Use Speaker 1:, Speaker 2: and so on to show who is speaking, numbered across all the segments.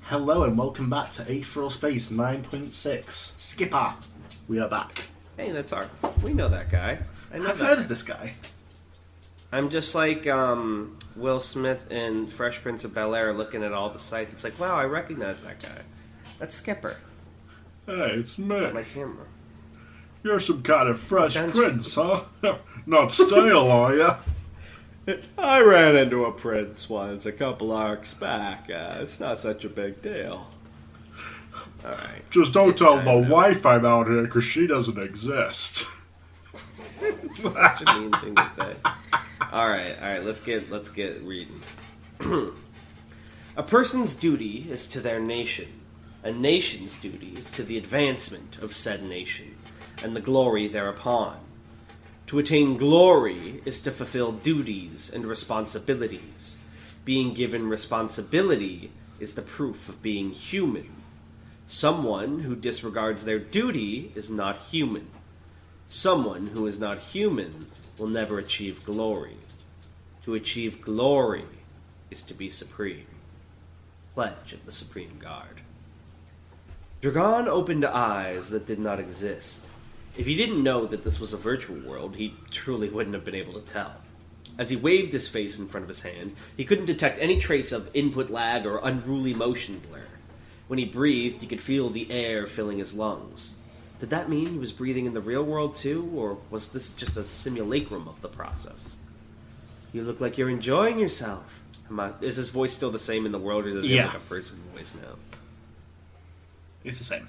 Speaker 1: Hello and welcome back to Aetheral Space 9.6. Skipper, we are back.
Speaker 2: Hey, we know that guy.
Speaker 1: I've heard of this guy.
Speaker 2: I'm just like Will Smith in Fresh Prince of Bel-Air looking at all the sites. It's like, wow, I recognize that guy. That's Skipper.
Speaker 1: Hey, it's me.
Speaker 2: Got my camera.
Speaker 1: You're some kind of fresh prince, huh? Not stale, are you?
Speaker 3: I ran into a prince once a couple arcs back. It's not such a big deal.
Speaker 2: Alright.
Speaker 1: Just don't tell my wife I'm out here, because she doesn't exist.
Speaker 2: Such a mean thing to say. Alright, let's get reading. A person's duty is to their nation. A nation's duty is to the advancement of said nation, and the glory thereupon. To attain glory is to fulfill duties and responsibilities. Being given responsibility is the proof of being human. Someone who disregards their duty is not human. Someone who is not human will never achieve glory. To achieve glory is to be supreme. Pledge of the Supreme Guard. Dragon opened eyes that did not exist. If he didn't know that this was a virtual world, he truly wouldn't have been able to tell. As he waved his face in front of his hand, he couldn't detect any trace of input lag or unruly motion blur. When he breathed, he could feel the air filling his lungs. Did that mean he was breathing in the real world too, or was this just a simulacrum of the process? You look like you're enjoying yourself. Is his voice still the same in the world, or does he have like a person voice now?
Speaker 1: It's the same.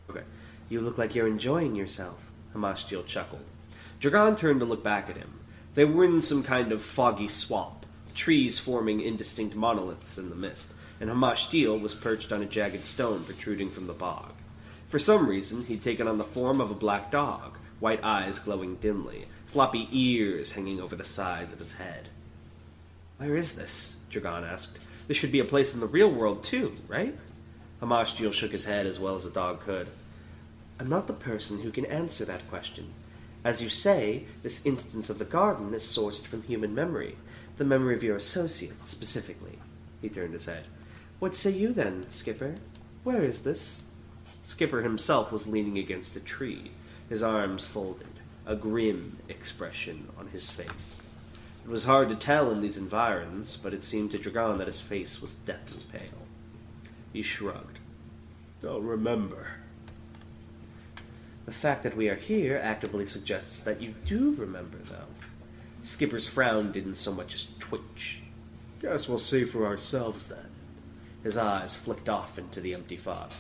Speaker 2: Okay. You look like you're enjoying yourself, Hamashtiel chuckled. Dragon turned to look back at him. They were in some kind of foggy swamp, trees forming indistinct monoliths in the mist, and Hamashtiel was perched on a jagged stone protruding from the bog. For some reason, he'd taken on the form of a black dog, white eyes glowing dimly, floppy ears hanging over the sides of his head. Where is this? Dragon asked. This should be a place in the real world too, right? Hamashtiel shook his head as well as a dog could. I'm not the person who can answer that question. As you say, this instance of the garden is sourced from human memory, the memory of your associate, specifically. He turned his head. What say you then, Skipper? Where is this? Skipper himself was leaning against a tree, his arms folded, a grim expression on his face. It was hard to tell in these environs, but it seemed to Dragon that his face was deathly pale. He shrugged. Don't remember. The fact that we are here actively suggests that you do remember, though. Skipper's frown didn't so much as twitch. Guess we'll see for ourselves, then. His eyes flicked off into the empty fog.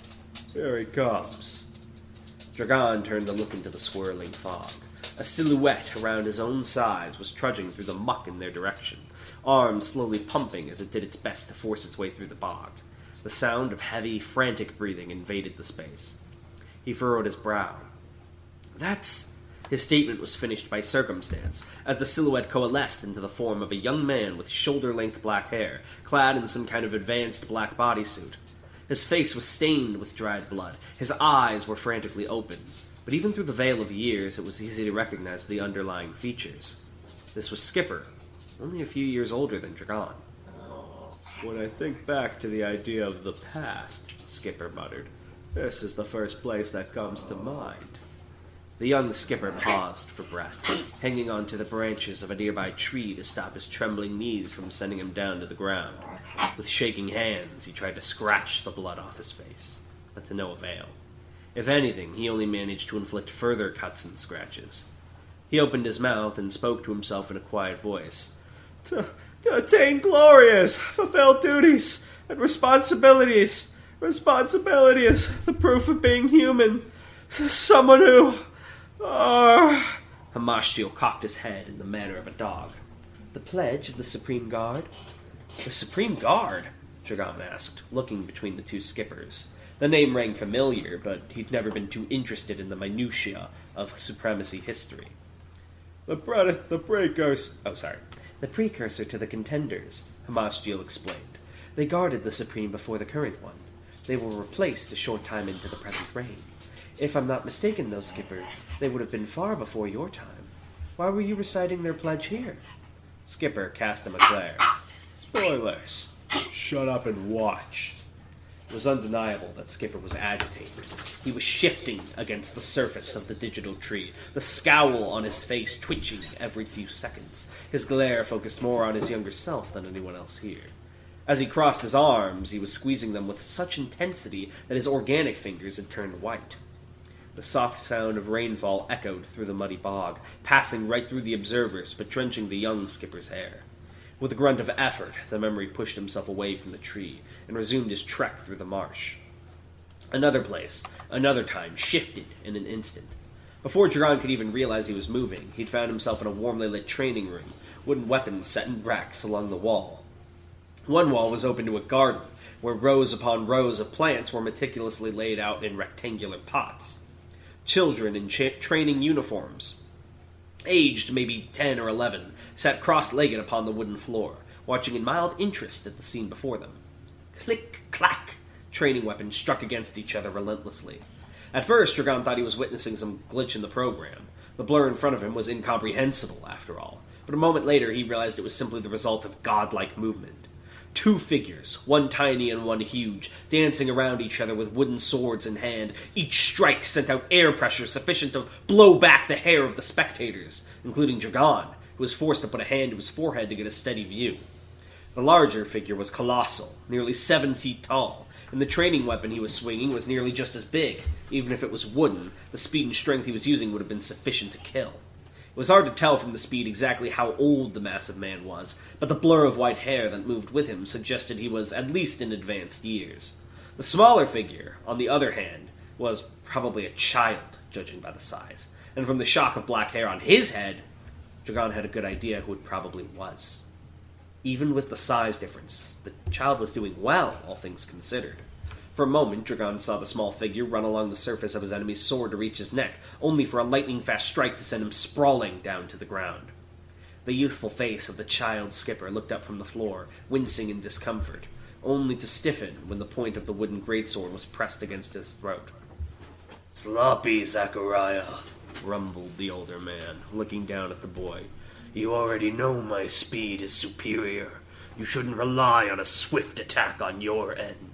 Speaker 2: Here he comes. Dragon turned to look into the swirling fog. A silhouette around his own size was trudging through the muck in their direction, arms slowly pumping as it did its best to force its way through the bog. The sound of heavy, frantic breathing invaded the space. He furrowed his brow. That's... His statement was finished by circumstance, as the silhouette coalesced into the form of a young man with shoulder-length black hair, clad in some kind of advanced black bodysuit. His face was stained with dried blood. His eyes were frantically open. But even through the veil of years, it was easy to recognize the underlying features. This was Skipper, only a few years older than Dragon. When I think back to the idea of the past, Skipper muttered, this is the first place that comes to mind. The young Skipper paused for breath, hanging onto the branches of a nearby tree to stop his trembling knees from sending him down to the ground. With shaking hands, he tried to scratch the blood off his face, but to no avail. If anything, he only managed to inflict further cuts and scratches. He opened his mouth and spoke to himself in a quiet voice. To attain glory is fulfill duties and responsibilities. Responsibility is the proof of being human. Someone who... Hamashtiel cocked his head in the manner of a dog. The pledge of the Supreme Guard? The Supreme Guard? Dragon asked, looking between the two skippers. The name rang familiar, but he'd never been too interested in the minutiae of supremacy history. The precursor to the contenders, Hamashtiel explained. They guarded the Supreme before the current one. They were replaced a short time into the present reign. If I'm not mistaken, though, Skipper, they would have been far before your time. Why were you reciting their pledge here? Skipper cast him a glare. Spoilers. Shut up and watch. It was undeniable that Skipper was agitated. He was shifting against the surface of the digital tree, the scowl on his face twitching every few seconds. His glare focused more on his younger self than anyone else here. As he crossed his arms, he was squeezing them with such intensity that his organic fingers had turned white. The soft sound of rainfall echoed through the muddy bog, passing right through the observers, but drenching the young skipper's hair. With a grunt of effort, the memory pushed himself away from the tree and resumed his trek through the marsh. Another place, another time, shifted in an instant. Before Dragon could even realize he was moving, he'd found himself in a warmly lit training room, wooden weapons set in racks along the wall. One wall was open to a garden, where rows upon rows of plants were meticulously laid out in rectangular pots. Children in training uniforms, aged maybe 10 or 11, sat cross-legged upon the wooden floor, watching in mild interest at the scene before them. Click, clack, training weapons struck against each other relentlessly. At first, Dragon thought he was witnessing some glitch in the program. The blur in front of him was incomprehensible, after all. But a moment later, he realized it was simply the result of godlike movement. Two figures, one tiny and one huge, dancing around each other with wooden swords in hand. Each strike sent out air pressure sufficient to blow back the hair of the spectators, including Dragon, who was forced to put a hand to his forehead to get a steady view. The larger figure was colossal, nearly 7 feet tall, and the training weapon he was swinging was nearly just as big. Even if it was wooden, the speed and strength he was using would have been sufficient to kill. It was hard to tell from the speed exactly how old the massive man was, but the blur of white hair that moved with him suggested he was at least in advanced years. The smaller figure, on the other hand, was probably a child, judging by the size, and from the shock of black hair on his head, Dragon had a good idea who it probably was. Even with the size difference, the child was doing well, all things considered. For a moment, Dragon saw the small figure run along the surface of his enemy's sword to reach his neck, only for a lightning-fast strike to send him sprawling down to the ground. The youthful face of the child skipper looked up from the floor, wincing in discomfort, only to stiffen when the point of the wooden greatsword was pressed against his throat.
Speaker 4: "Sloppy, Zachariah," rumbled the older man, looking down at the boy. "You already know my speed is superior. You shouldn't rely on a swift attack on your end."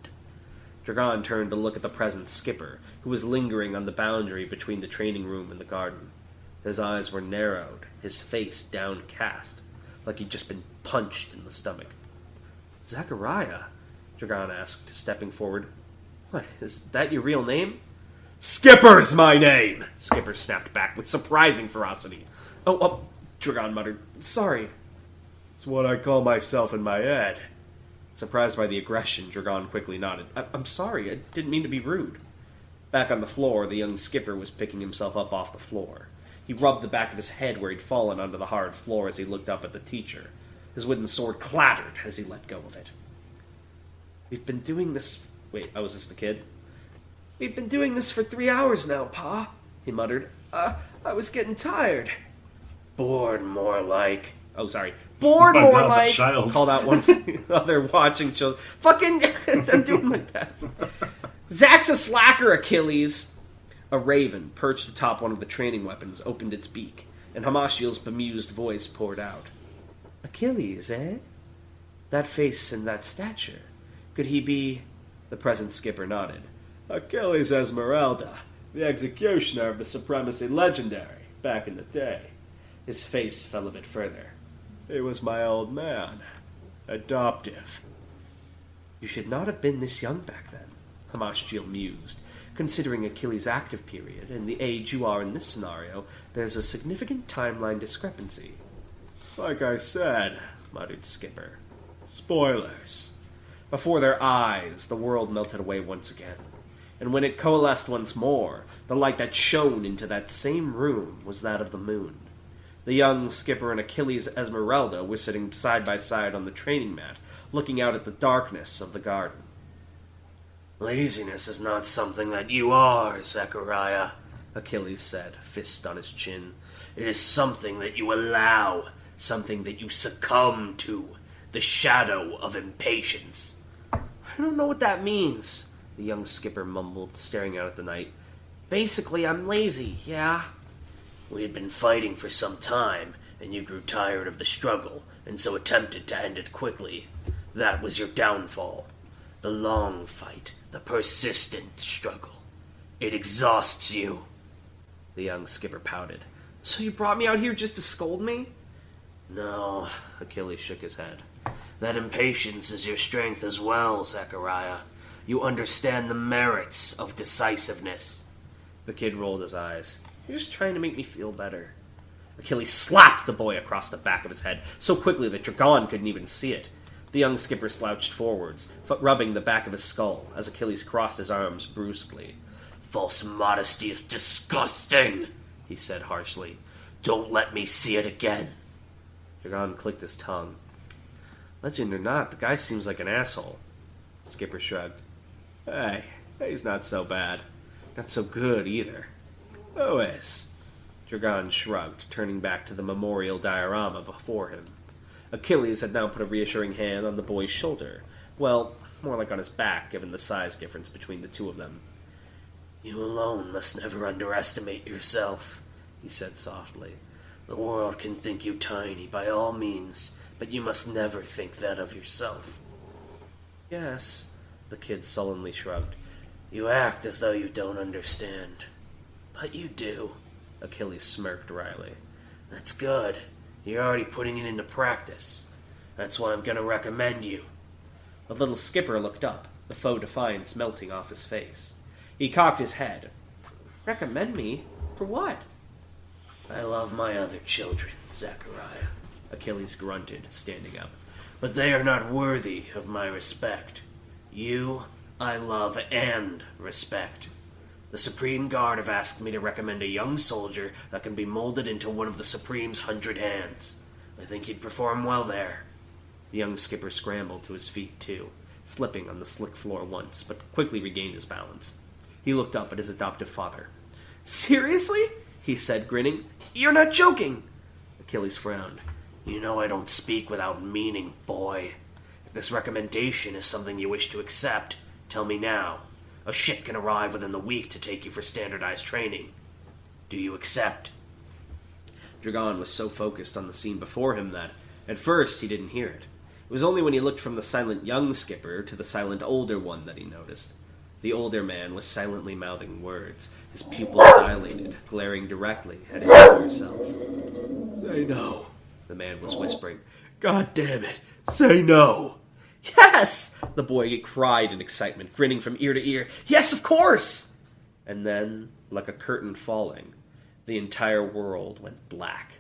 Speaker 2: Dragon turned to look at the present skipper, who was lingering on the boundary between the training room and the garden. His eyes were narrowed, his face downcast, like he'd just been punched in the stomach. "Zachariah?" Dragon asked, stepping forward. "What, is that your real name?" "Skipper's my name!" Skipper snapped back with surprising ferocity. Oh, Dragon muttered. "Sorry." "It's what I call myself in my head." Surprised by the aggression, Dragon quickly nodded. I'm sorry, I didn't mean to be rude." Back on the floor, the young skipper was picking himself up off the floor. He rubbed the back of his head where he'd fallen onto the hard floor as he looked up at the teacher. His wooden sword clattered as he let go of it. "We've been doing this..." Wait, was this the kid? "We've been doing this for 3 hours now, Pa," he muttered. I was getting tired."
Speaker 4: "Bored, more like."
Speaker 2: Oh, sorry. "Bored
Speaker 1: My
Speaker 2: more
Speaker 1: God, that
Speaker 2: like,"
Speaker 1: child.
Speaker 2: called out one of the other watching children. "Fucking, I'm doing my best. Zach's a slacker, Achilles." A raven, perched atop one of the training weapons, opened its beak, and Hamashiel's bemused voice poured out. "Achilles, eh? That face and that stature. Could he be..." The present skipper nodded.
Speaker 3: Achilles Esmeralda, the executioner of the Supremacy Legendary, back in the day.
Speaker 2: His face fell a bit further.
Speaker 3: He was my old man. Adoptive.
Speaker 2: "You should not have been this young back then," Hamashiel mused. "Considering Achilles' active period and the age you are in this scenario, there's a significant timeline discrepancy."
Speaker 3: Like I said,
Speaker 2: muttered Skipper.
Speaker 3: Spoilers.
Speaker 2: Before their eyes, the world melted away once again. And when it coalesced once more, the light that shone into that same room was that of the moon. The young skipper and Achilles Esmeralda were sitting side by side on the training mat, looking out at the darkness of the garden.
Speaker 4: "Laziness is not something that you are, Zachariah," Achilles said, fist on his chin. "It is something that you allow, something that you succumb to, the shadow of impatience."
Speaker 2: "I don't know what that means," the young skipper mumbled, staring out at the night. "Basically, I'm lazy, yeah?"
Speaker 4: "We had been fighting for some time, and you grew tired of the struggle, and so attempted to end it quickly. That was your downfall. The long fight, the persistent struggle. It exhausts you.
Speaker 2: The young skipper pouted. So you brought me out here just to scold me?
Speaker 4: No, Achilles shook his head. That impatience is your strength as well, Zachariah. You understand the merits of decisiveness.
Speaker 2: The kid rolled his eyes. You're just trying to make me feel better. Achilles slapped the boy across the back of his head so quickly that Dragon couldn't even see it. The young skipper slouched forwards, rubbing the back of his skull as Achilles crossed his arms brusquely.
Speaker 4: False modesty is disgusting, he said harshly. Don't let me see it again.
Speaker 2: Dragon clicked his tongue. Legend or not, the guy seems like an asshole. Skipper shrugged. Hey, he's not so bad. Not so good either. Who is? Dragon shrugged, turning back to the memorial diorama before him. Achilles had now put a reassuring hand on the boy's shoulder. Well, more like on his back, given the size difference between the two of them.
Speaker 4: You alone must never underestimate yourself, he said softly. The world can think you tiny by all means, but you must never think that of yourself.
Speaker 2: Yes, the kid sullenly shrugged.
Speaker 4: You act as though you don't understand. But you do.
Speaker 2: Achilles smirked wryly.
Speaker 4: That's good. You're already putting it into practice. That's why I'm going to recommend you.
Speaker 2: The little skipper looked up, the faux defiance melting off his face. He cocked his head. Recommend me? For what?
Speaker 4: I love my other children, Zachariah,
Speaker 2: Achilles grunted, standing up.
Speaker 4: But they are not worthy of my respect. You, I love and respect. The Supreme Guard have asked me to recommend a young soldier that can be molded into one of the Supreme's 100 hands. I think he'd perform well there.
Speaker 2: The young skipper scrambled to his feet, too, slipping on the slick floor once, but quickly regained his balance. He looked up at his adoptive father. Seriously? He said, grinning. You're not joking! Achilles frowned.
Speaker 4: You know I don't speak without meaning, boy. If this recommendation is something you wish to accept, tell me now. A ship can arrive within the week to take you for standardized training. Do you accept?
Speaker 2: Dragon was so focused on the scene before him that, at first, he didn't hear it. It was only when he looked from the silent young skipper to the silent older one that he noticed. The older man was silently mouthing words, his pupils dilated, glaring directly at his younger self.
Speaker 4: Say no,
Speaker 2: the man was whispering.
Speaker 4: God damn it, say no!
Speaker 2: Yes! The boy cried in excitement, grinning from ear to ear. Yes, of course! And then, like a curtain falling, the entire world went black.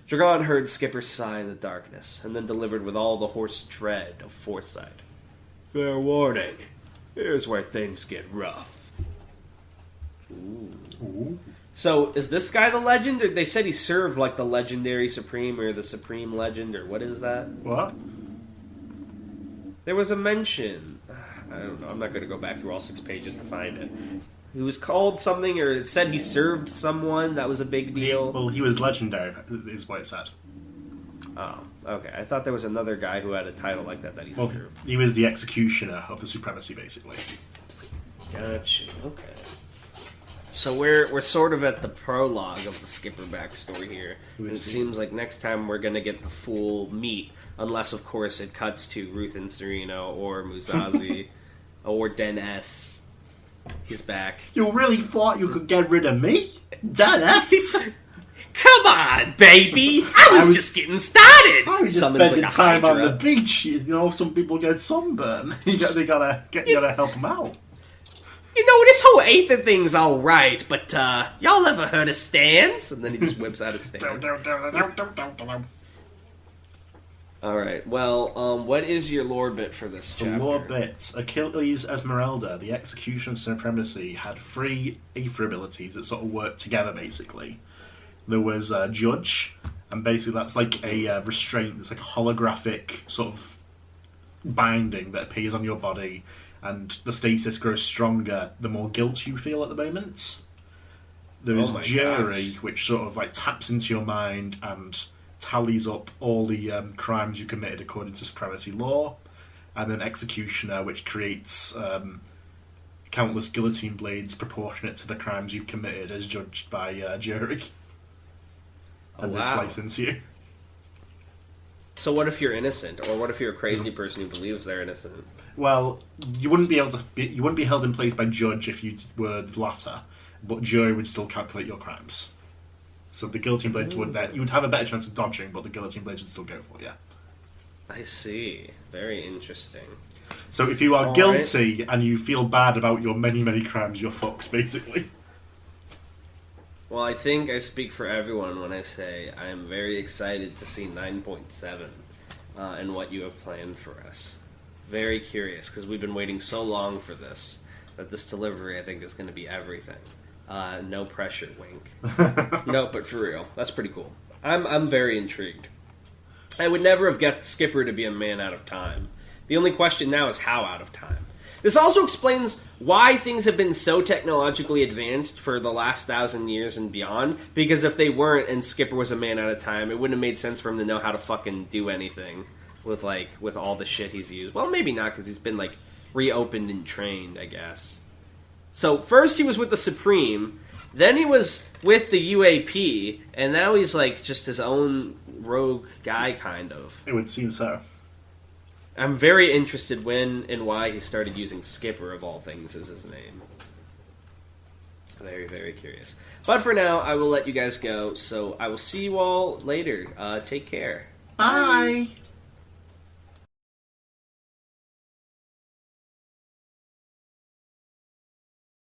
Speaker 2: Dragon heard Skipper sigh in the darkness, and then delivered with all the hoarse dread of foresight.
Speaker 3: Fair warning. Here's where things get rough.
Speaker 1: Ooh.
Speaker 2: So, is this guy the legend? Or they said he served like the legendary Supreme, or the Supreme Legend, or what is that?
Speaker 1: What?
Speaker 2: There was a mention. I don't know. I'm not going to go back through all 6 pages to find it. He was called something, or it said he served someone. That was a big deal.
Speaker 1: He was legendary, is what it said.
Speaker 2: Oh, okay. I thought there was another guy who had a title like that he served.
Speaker 1: He was the executioner of the supremacy, basically.
Speaker 2: Gotcha. Okay. So we're sort of at the prologue of the Skipper backstory here. It seems like next time we're going to get the full meat. Unless, of course, it cuts to Ruth and Sereno, or Musashi, or Dennis. He's back.
Speaker 1: You really thought you could get rid of me? Dennis?
Speaker 2: Come on, baby! I was just getting started!
Speaker 1: I was just spending time on the beach. You know, some people get sunburn. You gotta help them out.
Speaker 2: You know, this whole Aether thing's alright, but, y'all ever heard of stands? And then he just whips out a stand. Alright, well, what is your lore bit for this chapter?
Speaker 1: The lore bit. Achilles Esmeralda, the execution of supremacy, had 3 Aether abilities that sort of worked together, basically. There was a Judge, and basically that's like a restraint, it's like a holographic sort of binding that appears on your body, and the stasis grows stronger the more guilt you feel at the moment. There is Jury, which sort of like taps into your mind and tallies up all the crimes you committed according to supremacy law, and then Executioner, which creates countless guillotine blades proportionate to the crimes you've committed as judged by jury. And they slice into you.
Speaker 2: So what if you're innocent, or what if you're a crazy person who believes they're innocent?
Speaker 1: Well, you wouldn't be able to. You wouldn't be held in place by judge if you were the latter, but jury would still calculate your crimes. So the guillotine blades would then. You would have a better chance of dodging, but the guillotine blades would still go for you.
Speaker 2: I see. Very interesting.
Speaker 1: So if you are
Speaker 2: All
Speaker 1: guilty and you feel bad about your many, many crimes, you're fucked, basically.
Speaker 2: Well, I think I speak for everyone when I say I am very excited to see 9.7 and what you have planned for us. Very curious, because we've been waiting so long for this, that this delivery, I think, is going to be everything. No pressure, wink. No, but for real, that's pretty cool. I'm very intrigued. I would never have guessed Skipper to be a man out of time. The only question now is how out of time. This also explains why things have been so technologically advanced for the last 1,000 years and beyond, because if they weren't and Skipper was a man out of time, it wouldn't have made sense for him to know how to fucking do anything with all the shit he's used. Well, maybe not, because he's been, reopened and trained, I guess. So, first he was with the Supreme, then he was with the UAP, and now he's, just his own rogue guy, kind of.
Speaker 1: It would seem so.
Speaker 2: I'm very interested when and why he started using Skipper, of all things, as his name. Very, very curious. But for now, I will let you guys go, so I will see you all later. Take care.
Speaker 1: Bye.